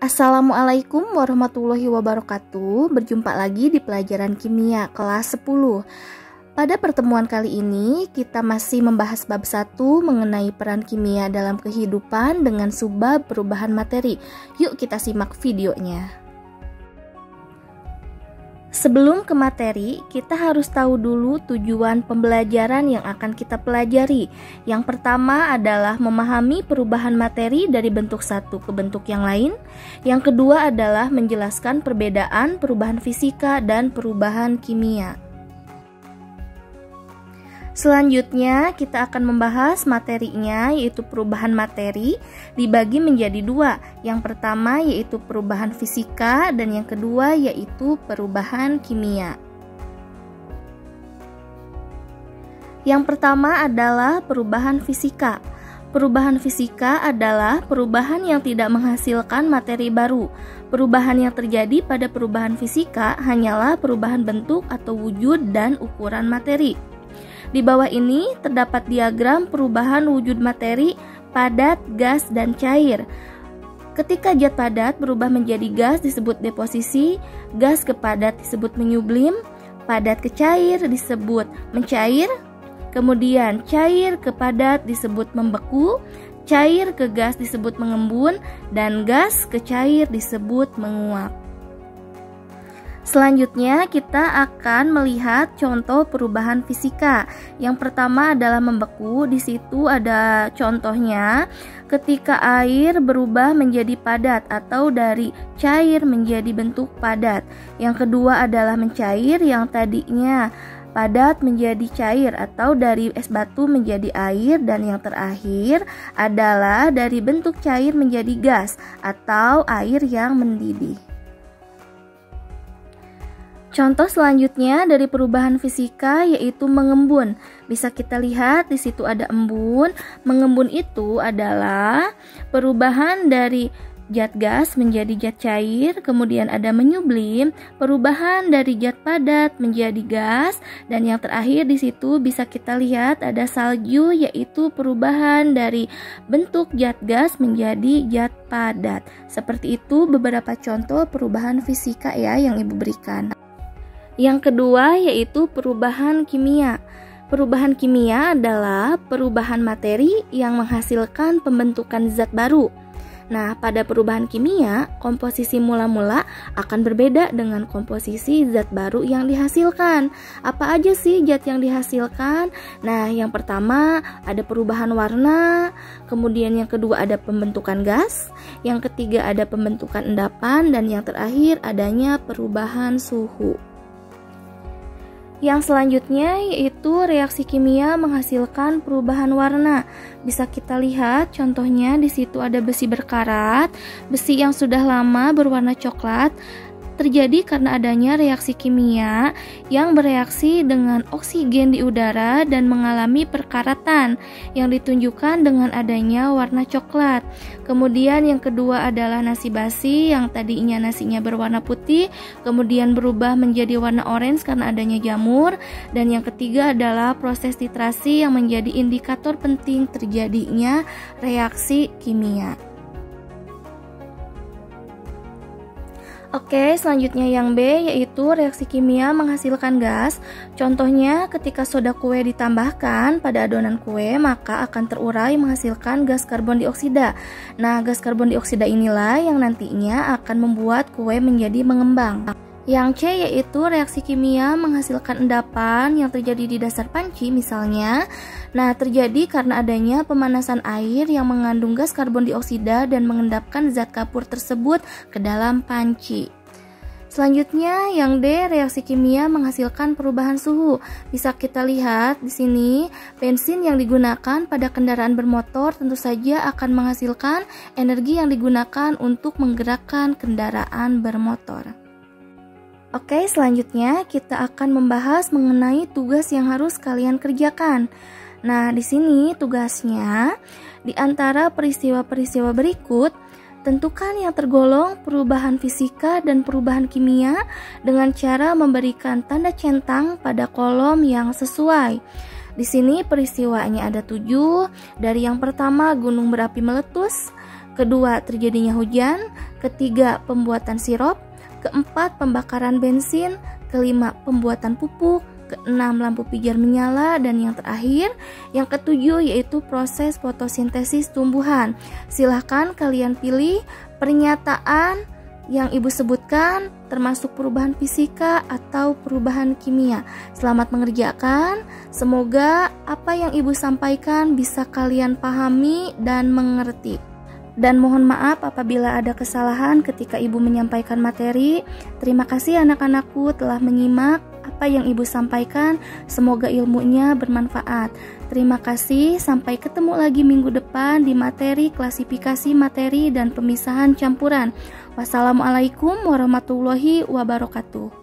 Assalamualaikum warahmatullahi wabarakatuh. Berjumpa lagi di pelajaran kimia kelas 10. Pada pertemuan kali ini kita masih membahas bab 1 mengenai peran kimia dalam kehidupan dengan subbab perubahan materi. Yuk kita simak videonya. Sebelum ke materi, kita harus tahu dulu tujuan pembelajaran yang akan kita pelajari. Yang pertama adalah memahami perubahan materi dari bentuk satu ke bentuk yang lain. Yang kedua adalah menjelaskan perbedaan perubahan fisika dan perubahan kimia. Selanjutnya kita akan membahas materinya, yaitu perubahan materi dibagi menjadi dua. Yang pertama yaitu perubahan fisika dan yang kedua yaitu perubahan kimia. Yang pertama adalah perubahan fisika. Perubahan fisika adalah perubahan yang tidak menghasilkan materi baru. Perubahan yang terjadi pada perubahan fisika hanyalah perubahan bentuk atau wujud dan ukuran materi. Di bawah ini terdapat diagram perubahan wujud materi padat, gas, dan cair. Ketika zat padat berubah menjadi gas disebut deposisi, gas ke padat disebut menyublim, padat ke cair disebut mencair, kemudian cair ke padat disebut membeku, cair ke gas disebut mengembun, dan gas ke cair disebut menguap. Selanjutnya kita akan melihat contoh perubahan fisika. Yang pertama adalah membeku. Di situ ada contohnya ketika air berubah menjadi padat atau dari cair menjadi bentuk padat. Yang kedua adalah mencair, yang tadinya padat menjadi cair atau dari es batu menjadi air, dan yang terakhir adalah dari bentuk cair menjadi gas atau air yang mendidih. Contoh selanjutnya dari perubahan fisika yaitu mengembun. Bisa kita lihat di situ ada embun. Mengembun itu adalah perubahan dari zat gas menjadi zat cair, kemudian ada menyublim, perubahan dari zat padat menjadi gas, dan yang terakhir di situ bisa kita lihat ada salju, yaitu perubahan dari bentuk zat gas menjadi zat padat. Seperti itu beberapa contoh perubahan fisika ya yang Ibu berikan. Yang kedua yaitu perubahan kimia. Perubahan kimia adalah perubahan materi yang menghasilkan pembentukan zat baru. Nah, pada perubahan kimia, komposisi mula-mula akan berbeda dengan komposisi zat baru yang dihasilkan. Apa aja sih zat yang dihasilkan? Nah, yang pertama ada perubahan warna, kemudian yang kedua ada pembentukan gas, yang ketiga ada pembentukan endapan, dan yang terakhir adanya perubahan suhu. Yang selanjutnya yaitu reaksi kimia menghasilkan perubahan warna. Bisa kita lihat contohnya di situ ada besi berkarat. Besi yang sudah lama berwarna coklat terjadi karena adanya reaksi kimia yang bereaksi dengan oksigen di udara dan mengalami perkaratan yang ditunjukkan dengan adanya warna coklat. Kemudian yang kedua adalah nasi basi yang tadinya nasinya berwarna putih kemudian berubah menjadi warna orange karena adanya jamur, dan yang ketiga adalah proses titrasi yang menjadi indikator penting terjadinya reaksi kimia. Oke, selanjutnya yang B yaitu reaksi kimia menghasilkan gas. Contohnya ketika soda kue ditambahkan pada adonan kue maka akan terurai menghasilkan gas karbon dioksida. Nah, gas karbon dioksida inilah yang nantinya akan membuat kue menjadi mengembang. Yang C yaitu reaksi kimia menghasilkan endapan yang terjadi di dasar panci misalnya. Nah, terjadi karena adanya pemanasan air yang mengandung gas karbon dioksida dan mengendapkan zat kapur tersebut ke dalam panci. Selanjutnya yang D, reaksi kimia menghasilkan perubahan suhu. Bisa kita lihat di sini, bensin yang digunakan pada kendaraan bermotor tentu saja akan menghasilkan energi yang digunakan untuk menggerakkan kendaraan bermotor. Oke, selanjutnya kita akan membahas mengenai tugas yang harus kalian kerjakan. Nah, di sini tugasnya di antara peristiwa-peristiwa berikut, tentukan yang tergolong perubahan fisika dan perubahan kimia dengan cara memberikan tanda centang pada kolom yang sesuai. Di sini peristiwanya ada 7. Dari yang pertama gunung berapi meletus, kedua terjadinya hujan, ketiga pembuatan sirup, keempat pembakaran bensin, kelima pembuatan pupuk, keenam lampu pijar menyala, dan yang terakhir, yang ketujuh yaitu proses fotosintesis tumbuhan. Silahkan kalian pilih pernyataan yang ibu sebutkan termasuk perubahan fisika atau perubahan kimia. Selamat mengerjakan. Semoga apa yang ibu sampaikan bisa kalian pahami dan mengerti. Dan mohon maaf apabila ada kesalahan ketika ibu menyampaikan materi. Terima kasih anak-anakku telah menyimak apa yang ibu sampaikan. Semoga ilmunya bermanfaat. Terima kasih, sampai ketemu lagi minggu depan di materi klasifikasi materi dan pemisahan campuran. Wassalamualaikum warahmatullahi wabarakatuh.